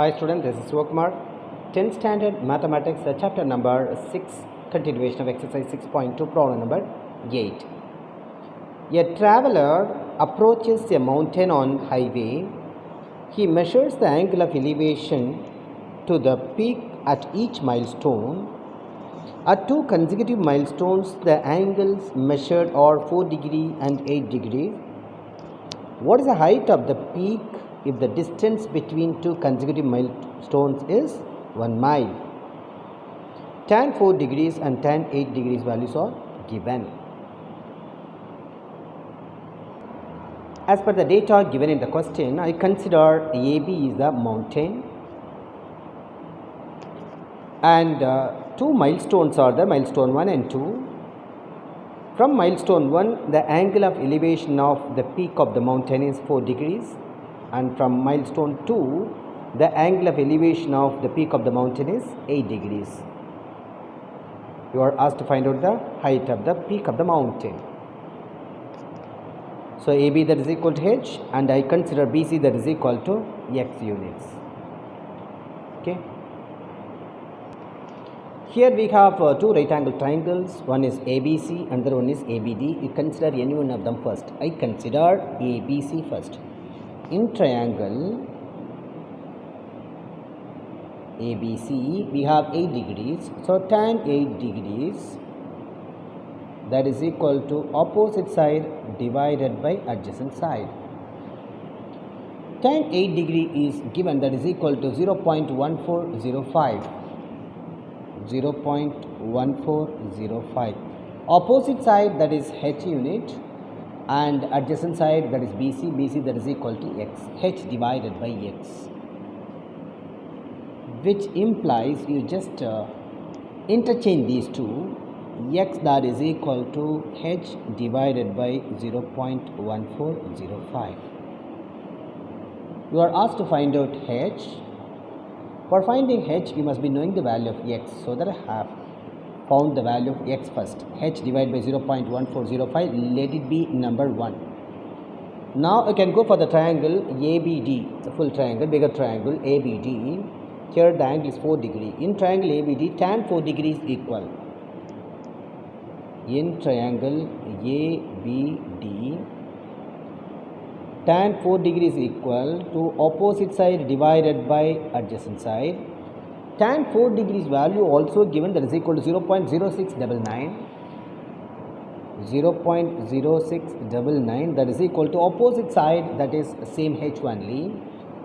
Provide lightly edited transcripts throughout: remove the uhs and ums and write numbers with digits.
Hi students, this is Sivakumar. 10th standard mathematics chapter number 6, continuation of exercise 6.2, problem number 8. A traveler approaches a mountain on highway. He measures the angle of elevation to the peak at each milestone. At two consecutive milestones, the angles measured are 4 degrees and 8 degrees. What is the height of the peak if the distance between two consecutive milestones is 1 mile? Tan 4 degrees and tan 8 degrees values are given. As per the data given in the question, I consider AB is the mountain and two milestones are the milestone 1 and 2. From milestone 1, the angle of elevation of the peak of the mountain is 4 degrees, and from milestone 2, the angle of elevation of the peak of the mountain is 8 degrees. You are asked to find out the height of the peak of the mountain. So AB that is equal to H, and I consider BC that is equal to X units. Okay. Here we have two right angle triangles. One is ABC, another one is ABD. You consider any one of them first. I consider ABC first. In triangle ABC, we have 8 degrees. So tan 8 degrees, that is equal to opposite side divided by adjacent side. Tan 8 degree is given, that is equal to 0.1405. 0.1405. Opposite side, that is H unit, and adjacent side, that is BC. BC that is equal to X. H divided by X, which implies you just interchange these two. X that is equal to H divided by 0.1405. You are asked to find out H. For finding H, you must be knowing the value of X. So that I have found the value of X first. H divided by 0.1405, let it be number 1. Now I can go for the triangle ABD, the full triangle, bigger triangle ABD. Here the angle is 4 degrees. In triangle ABD, tan 4 degrees equal. In triangle ABD, tan 4 degrees equal to opposite side divided by adjacent side. Tan 4 degrees value also given, that is equal to 0.0699. 0.0699, that is equal to opposite side, that is same H only,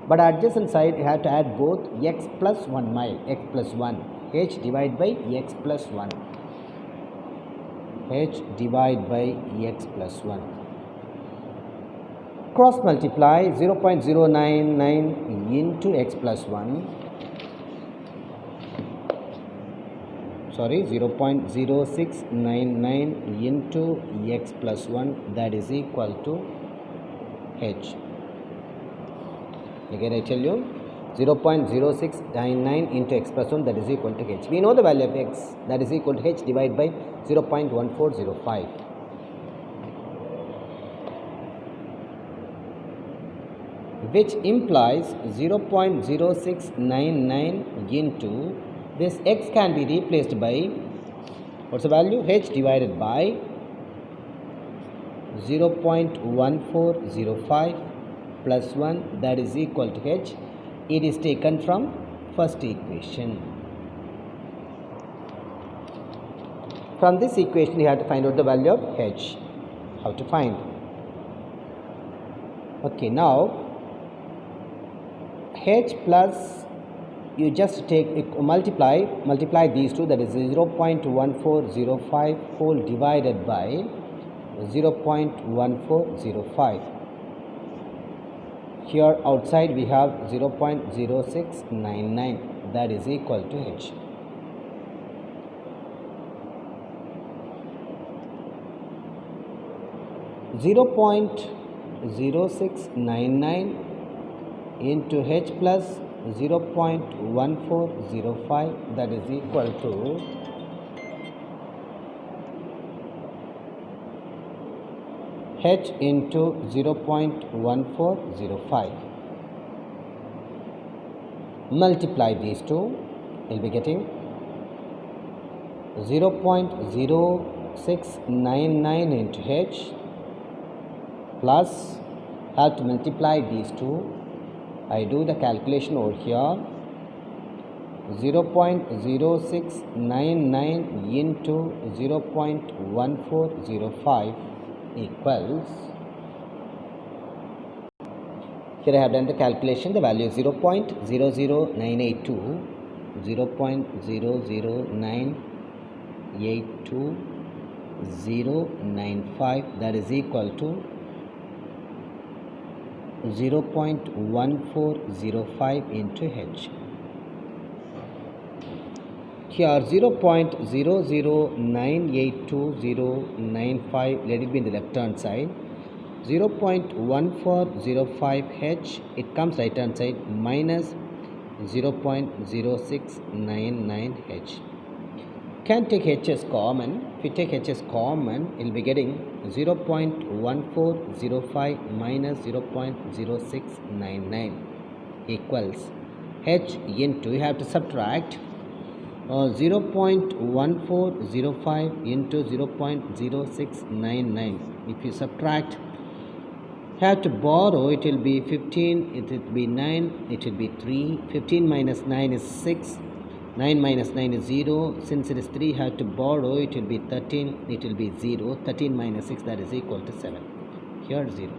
but adjacent side you have to add both X plus 1 mile, X plus 1. H divided by X plus 1. H divided by X plus 1. Cross multiply 0.099 into X plus 1. Sorry, 0.0699 into X plus 1, that is equal to H. Again I tell you, 0.0699 into X plus 1, that is equal to H. We know the value of X, that is equal to H divided by 0.1405. Which implies 0.0699 into this X can be replaced by, what's the value? H divided by 0.1405 plus 1, that is equal to H. It is taken from first equation. From this equation you have to find out the value of H. How to find? Okay, now H plus, you just take multiply these two, that is 0.1405 whole divided by 0.1405. Here outside we have 0.0699, that is equal to H. .0699 into H plus 0.1405, that is equal to H into 0.1405. multiply these two, you'll be getting 0.0699 into h plus, have to multiply these two. I do the calculation over here. 0.0699 into 0.1405 equals, here I have done the calculation, the value is 0.00982, 0.00982,095, that is equal to 0.1405 into h. Here 0.00982,095, let it be in the left hand side. 0.1405h, it comes right hand side, minus 0.0699h. Can take h as common. If we take h as common, it will be getting 0.1405 minus 0.0699 equals h into, you have to subtract 0.1405 into 0.0699. If you subtract, have to borrow, it will be 15, it will be 9, it will be 3, 15 minus 9 is 6, 9 minus 9 is 0, since it is 3, have to borrow, it will be 13, it will be 0, 13 minus 6, that is equal to 7, here 0,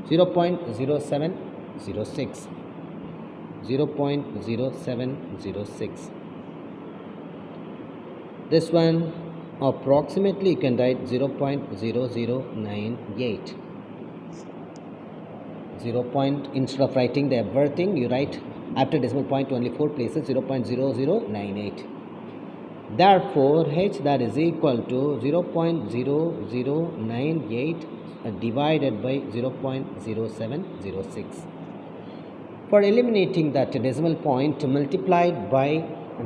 0.0706, 0.0706. This one approximately you can write 0.0098. 0 point, instead of writing the everything, you write after decimal point only 4 places, 0.0098. Therefore h, that is equal to 0.0098 divided by 0.0706. For eliminating that decimal point, multiplied by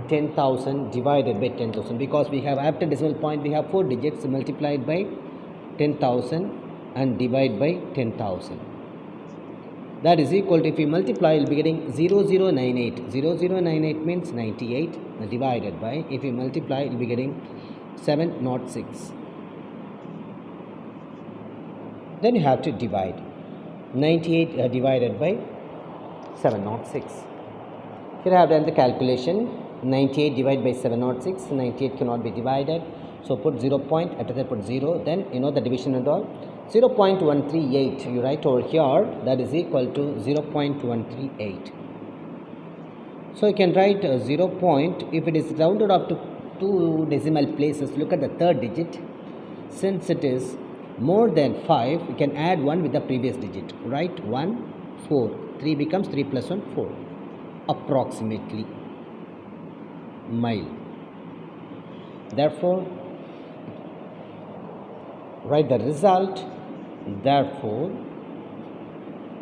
10,000 divided by 10,000, because we have after decimal point we have 4 digits, multiplied by 10,000 and divide by 10,000. That is equal to, if we multiply, you will be getting 0098. 0098 means 98 divided by, if we multiply, you will be getting 706. Then you have to divide 98 divided by 706. Here I have done the calculation. 98 divided by 706. 98 cannot be divided. So put 0 point, after that put 0. Then you know the division and all. 0.138 you write over here, that is equal to 0.138. So you can write 0 point, if it is rounded up to 2 decimal places, look at the third digit. Since it is more than 5, you can add 1 with the previous digit. Write 1, 4, 3 becomes 3 plus 1, 4. Approximately mile. Therefore, write the result. Therefore,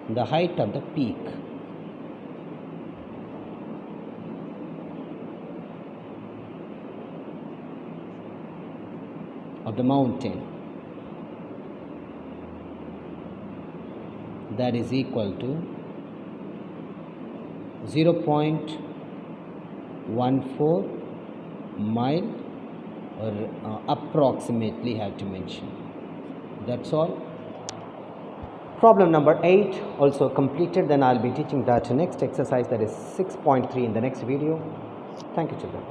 the height of the peak of the mountain, that is equal to 0.14 mile, or approximately have to mention. That's all. Problem number 8 also completed. Then I'll be teaching that next exercise, that is 6.3, in the next video. Thank you, children.